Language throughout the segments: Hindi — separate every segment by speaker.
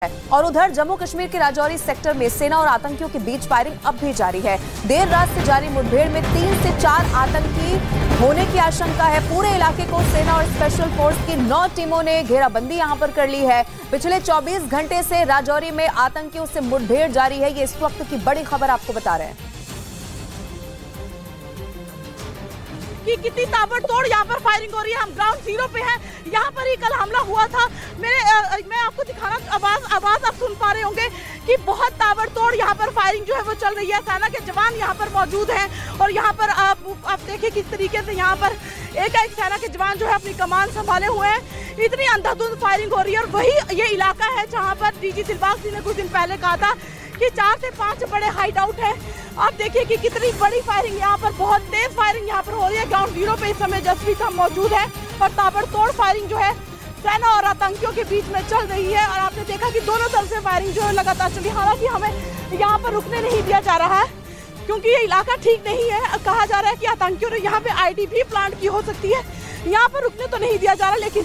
Speaker 1: और उधर जम्मू कश्मीर के राजौरी सेक्टर में सेना और आतंकियों के बीच फायरिंग अब भी जारी है। देर रात से जारी मुठभेड़ में 3 से 4 आतंकी होने की आशंका है। पूरे इलाके को सेना और स्पेशल फोर्स की 9 टीमों ने घेराबंदी यहां पर कर ली है। पिछले 24 घंटे से राजौरी में आतंकियों से मुठभेड़ जारी है। ये इस वक्त की बड़ी खबर आपको बता रहे हैं
Speaker 2: कि कितनी ताबड़तोड़ यहाँ पर फायरिंग हो रही है। हम ग्राउंड जीरो पे हैं। यहाँ पर ही कल हमला हुआ था। मैं आपको दिखाना, आवाज आप सुन पा रहे होंगे कि बहुत ताबड़तोड़ यहाँ पर फायरिंग जो है वो चल रही है। सेना के जवान यहाँ पर मौजूद हैं और यहाँ पर आप देखिए किस तरीके से यहाँ पर एक सेना के जवान जो है अपनी कमान संभाले हुए हैं। इतनी अंधाधुंध फायरिंग हो रही है और वही ये इलाका है जहाँ पर डीजी दिलबाग सिंह ने कुछ दिन पहले कहा था कि 4 से 5 बड़े हाइड आउट है। आप देखिए कि कितनी बड़ी फायरिंग यहाँ पर, बहुत तेज फायरिंग यहाँ पर हो रही है। ग्राउंड जीरो पे इस समय जसप्रीत साहब मौजूद है और ताबड़तोड़ फायरिंग जो है सेना और आतंकियों के बीच में चल रही है। और आपने देखा कि दोनों तरफ से फायरिंग जो है लगातार चली। हालांकि हमें यहाँ पर रुकने नहीं दिया जा रहा है क्योंकि ये इलाका ठीक नहीं है। कहा जा रहा है कि आतंकियों ने यहाँ पे IDP प्लांट की हो सकती है। यहाँ पर रुकने तो नहीं दिया जा रहा, लेकिन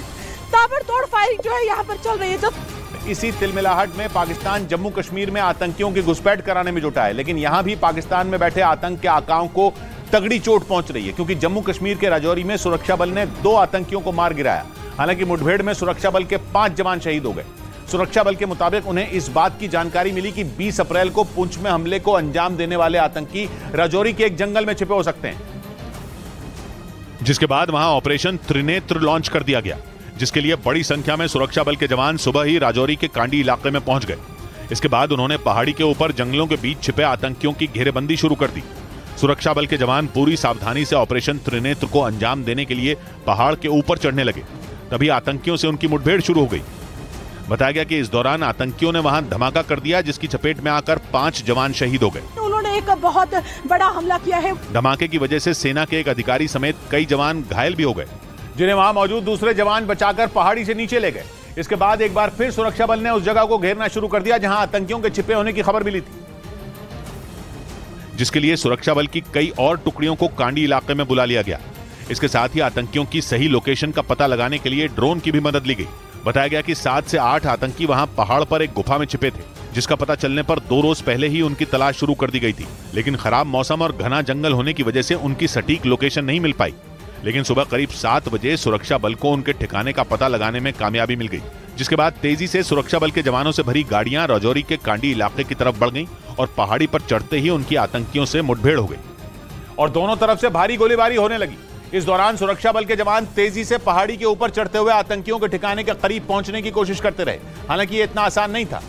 Speaker 2: ताबड़तोड़ फायरिंग जो है यहाँ पर चल रही है।
Speaker 3: इसी तिलमिलाहट में पाकिस्तान जम्मू कश्मीर में आतंकियों की घुसपैठ कराने में जुटा है, लेकिन यहां भी पाकिस्तान में बैठे आतंक के आकाओं को तगड़ी चोट पहुंच रही है क्योंकि जम्मू कश्मीर के राजौरी में सुरक्षा बल ने 2 आतंकियों को मार गिराया। हालांकि मुठभेड़ में सुरक्षा बल के 5 जवान शहीद हो गए। सुरक्षा बल के मुताबिक उन्हें इस बात की जानकारी मिली कि 20 अप्रैल को पुंछ में हमले को अंजाम देने वाले आतंकी राजौरी के एक जंगल में छिपे हो सकते हैं, जिसके बाद वहां ऑपरेशन त्रिनेत्र लॉन्च कर दिया गया, जिसके लिए बड़ी संख्या में सुरक्षा बल के जवान सुबह ही राजौरी के कांडी इलाके में पहुंच गए। इसके बाद उन्होंने पहाड़ी के ऊपर जंगलों के बीच छिपे आतंकियों की घेरेबंदी शुरू कर दी। सुरक्षा बल के जवान पूरी सावधानी से ऑपरेशन त्रिनेत्र को अंजाम देने के लिए पहाड़ के ऊपर चढ़ने लगे। तभी आतंकियों से उनकी मुठभेड़ शुरू हो गई। बताया गया कि इस दौरान आतंकियों ने वहां धमाका कर दिया, जिसकी चपेट में आकर 5 जवान शहीद हो गए।
Speaker 2: उन्होंने एक बहुत बड़ा हमला किया है।
Speaker 3: धमाके की वजह से सेना के एक अधिकारी समेत कई जवान घायल भी हो गए, जिन्हें वहां मौजूद दूसरे जवान बचाकर पहाड़ी से नीचे ले गए। इसके बाद एक बार फिर सुरक्षा बल ने उस जगह को घेरना शुरू कर दिया जहां आतंकियों के छिपे होने की खबर मिली थी, जिसके लिए सुरक्षा बल की कई और टुकड़ियों को कांडी इलाके में बुला लिया गया। इसके साथ ही आतंकियों की सही लोकेशन का पता लगाने के लिए ड्रोन की भी मदद ली गई। बताया गया कि 7 से 8 आतंकी वहां पहाड़ पर एक गुफा में छिपे थे, जिसका पता चलने पर 2 रोज पहले ही उनकी तलाश शुरू कर दी गई थी। लेकिन खराब मौसम और घना जंगल होने की वजह से उनकी सटीक लोकेशन नहीं मिल पाई। लेकिन सुबह करीब 7 बजे सुरक्षा बल को उनके ठिकाने का पता लगाने में कामयाबी मिल गई, जिसके बाद तेजी से सुरक्षा बल के जवानों से भरी गाड़ियां राजौरी के कांडी इलाके की तरफ बढ़ गईं और पहाड़ी पर चढ़ते ही उनकी आतंकियों से मुठभेड़ हो गई और दोनों तरफ से भारी गोलीबारी होने लगी। इस दौरान सुरक्षा बल के जवान तेजी से पहाड़ी के ऊपर चढ़ते हुए आतंकियों के ठिकाने के करीब पहुंचने की कोशिश करते रहे। हालांकि ये इतना आसान नहीं था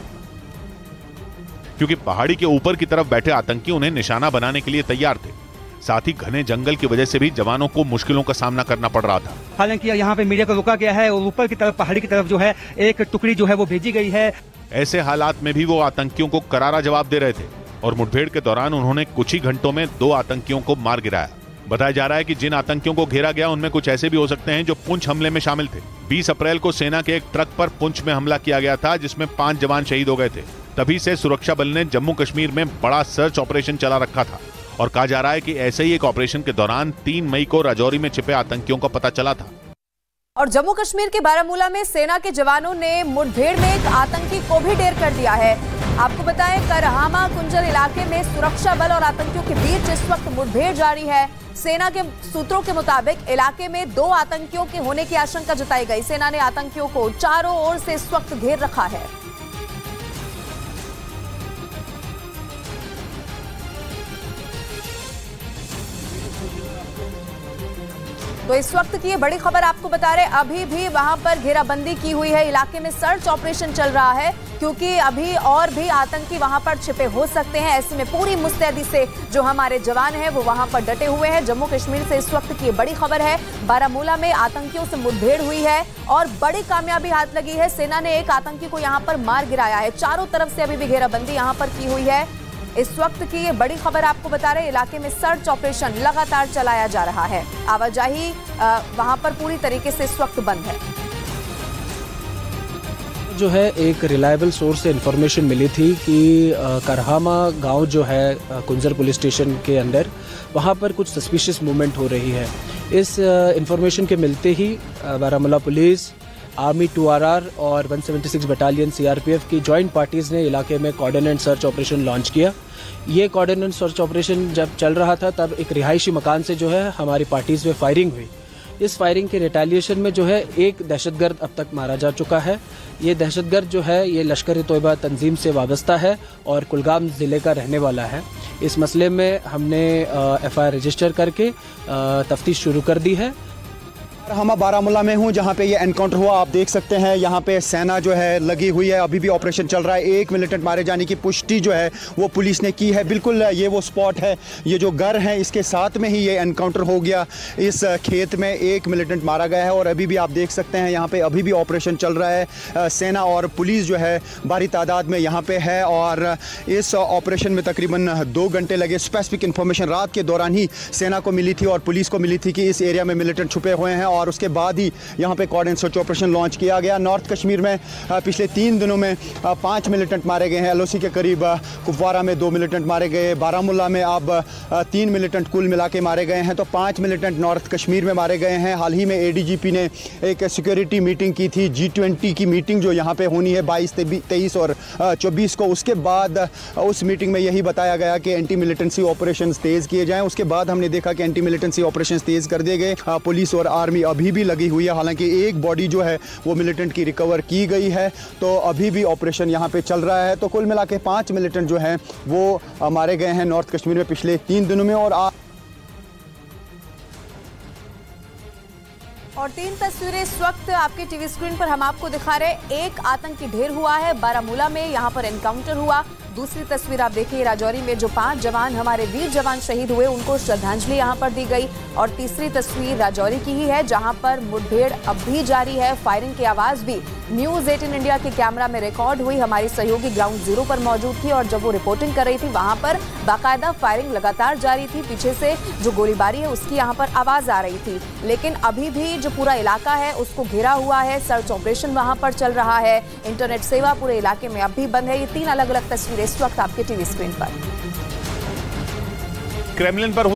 Speaker 3: क्योंकि पहाड़ी के ऊपर की तरफ बैठे आतंकी उन्हें निशाना बनाने के लिए तैयार थे। साथ ही घने जंगल की वजह से भी जवानों को मुश्किलों का सामना करना पड़ रहा था।
Speaker 4: हालांकि यहाँ पे मीडिया को रोका गया है और ऊपर की तरफ, पहाड़ी की तरफ जो है एक टुकड़ी जो है वो भेजी गई है।
Speaker 3: ऐसे हालात में भी वो आतंकियों को करारा जवाब दे रहे थे और मुठभेड़ के दौरान उन्होंने कुछ ही घंटों में 2 आतंकियों को मार गिराया। बताया जा रहा है कि जिन आतंकियों को घेरा गया उनमें कुछ ऐसे भी हो सकते हैं जो पुंछ हमले में शामिल थे। 20 अप्रैल को सेना के एक ट्रक पर पुंछ में हमला किया गया था, जिसमें 5 जवान शहीद हो गए थे। तभी से सुरक्षा बल ने जम्मू कश्मीर में बड़ा सर्च ऑपरेशन चला रखा था और कहा जा रहा है कि ऐसे ही एक ऑपरेशन के दौरान 3 मई को राजौरी में छिपे आतंकियों का पता चला था।
Speaker 1: और जम्मू कश्मीर के बारामूला में सेना के जवानों ने मुठभेड़ में एक आतंकी को भी ढेर कर दिया है। आपको बताएं, करहामा कुंजल इलाके में सुरक्षा बल और आतंकियों के बीच इस वक्त मुठभेड़ जारी है। सेना के सूत्रों के मुताबिक इलाके में 2 आतंकियों के होने की आशंका जताई गई। सेना ने आतंकियों को चारों ओर से इस वक्त घेर रखा है। तो इस वक्त की ये बड़ी खबर आपको बता रहे, अभी भी वहां पर घेराबंदी की हुई है। इलाके में सर्च ऑपरेशन चल रहा है क्योंकि अभी और भी आतंकी वहां पर छिपे हो सकते हैं। ऐसे में पूरी मुस्तैदी से जो हमारे जवान हैं वो वहां पर डटे हुए हैं। जम्मू कश्मीर से इस वक्त की ये बड़ी खबर है। बारामूला में आतंकियों से मुठभेड़ हुई है और बड़ी कामयाबी हाथ लगी है। सेना ने एक आतंकी को यहाँ पर मार गिराया है। चारों तरफ से अभी भी घेराबंदी यहाँ पर की हुई है। इस वक्त की ये बड़ी खबर आपको बता रहे, इलाके में सर्च ऑपरेशन लगातार चलाया जा रहा है। आवाजाही वहां पर पूरी तरीके से इस वक्त बंद है।
Speaker 5: जो है एक रिलायबल सोर्स से इन्फॉर्मेशन मिली थी कि करहामा गांव जो है कुंजर पुलिस स्टेशन के अंदर, वहां पर कुछ सस्पिशियस मूवमेंट हो रही है। इस इन्फॉर्मेशन के मिलते ही बारामूला पुलिस, आर्मी 2RR और 176 बटालियन CRPF की जॉइंट पार्टीज़ ने इलाके में cordon and search operation launch किया। ये कॉर्डन एंड सर्च ऑपरेशन जब चल रहा था तब एक रिहायशी मकान से जो है हमारी पार्टीज़ में फायरिंग हुई। इस फायरिंग के रिटेलिएशन में जो है एक दहशतगर्द अब तक मारा जा चुका है। ये दहशतगर्द जो है ये लश्कर-ए-तोयबा तंजीम से वाबस्ता है और कुलगाम ज़िले का रहने वाला है। इस मसले में हमने FIR रजिस्टर करके तफ्तीश शुरू कर दी है।
Speaker 6: हम बारामूला में हूँ जहाँ पे ये एनकाउंटर हुआ। आप देख सकते हैं यहाँ पे सेना जो है लगी हुई है, अभी भी ऑपरेशन चल रहा है। एक मिलिटेंट मारे जाने की पुष्टि जो है वो पुलिस ने की है। बिल्कुल ये वो स्पॉट है, ये जो घर है इसके साथ में ही ये एनकाउंटर हो गया। इस खेत में एक मिलिटेंट मारा गया है और अभी भी आप देख सकते हैं यहाँ पे अभी भी ऑपरेशन चल रहा है। सेना और पुलिस जो है भारी तादाद में यहाँ पे है और इस ऑपरेशन में तकरीबन 2 घंटे लगे। स्पेसिफिक इन्फॉर्मेशन रात के दौरान ही सेना को मिली थी और पुलिस को मिली थी कि इस एरिया में मिलिटेंट छुपे हुए हैं और उसके बाद ही यहाँ पे कॉर्डन सर्च ऑपरेशन लॉन्च किया गया। नॉर्थ कश्मीर में पिछले 3 दिनों में 5 मिलिटेंट मारे गए हैं। LOC के करीब कुपवारा में 2 मिलिटेंट मारे गए, बारामूला में अब 3 मिलिटेंट कुल मिला के मारे गए हैं, तो 5 मिलिटेंट नॉर्थ कश्मीर में मारे गए हैं। हाल ही में ADGP ने एक सिक्योरिटी मीटिंग की थी, G20 की मीटिंग जो यहाँ पे होनी है 22, 23 और 24 को। उसके बाद उस मीटिंग में यही बताया गया कि एंटी मिलिटेंसी ऑपरेशन तेज़ किए जाएँ। उसके बाद हमने देखा कि एंटी मिलिटेंसी ऑपरेशन तेज़ कर दिए गए। पुलिस और आर्मी अभी भी लगी हुई है। हालांकि एक बॉडी जो है वो मिलिटेंट की रिकवर की गई है, तो अभी भी ऑपरेशन यहाँ पे चल रहा है। तो कुल मिला के 5 मिलिटेंट जो हैं वो मारे गए हैं नॉर्थ कश्मीर में पिछले 3 दिनों में।
Speaker 1: और 3 तस्वीरें इस वक्त आपके टीवी स्क्रीन पर हम आपको दिखा रहे। एक आतंकी ढेर हुआ है बारामूला में, यहाँ पर एनकाउंटर हुआ। दूसरी तस्वीर आप देखिए राजौरी में जो 5 जवान हमारे वीर जवान शहीद हुए उनको श्रद्धांजलि यहाँ पर दी गई। और तीसरी तस्वीर राजौरी की ही है जहाँ पर मुठभेड़ अब भी जारी है। फायरिंग की आवाज भी न्यूज़ 18 इंडिया के कैमरा में रिकॉर्ड हुई। हमारी सहयोगी ग्राउंड जीरो पर मौजूद थी और जब वो रिपोर्टिंग कर रही थी वहां पर बाकायदा फायरिंग लगातार जारी थी। पीछे से जो गोलीबारी है उसकी यहाँ पर आवाज आ रही थी, लेकिन अभी भी जो पूरा इलाका है उसको घेरा हुआ है। सर्च ऑपरेशन वहां पर चल रहा है। इंटरनेट सेवा पूरे इलाके में अब भी बंद है। ये 3 अलग अलग तस्वीरें इस वक्त आपके टीवी स्क्रीन पर।
Speaker 3: क्रेमलिन पर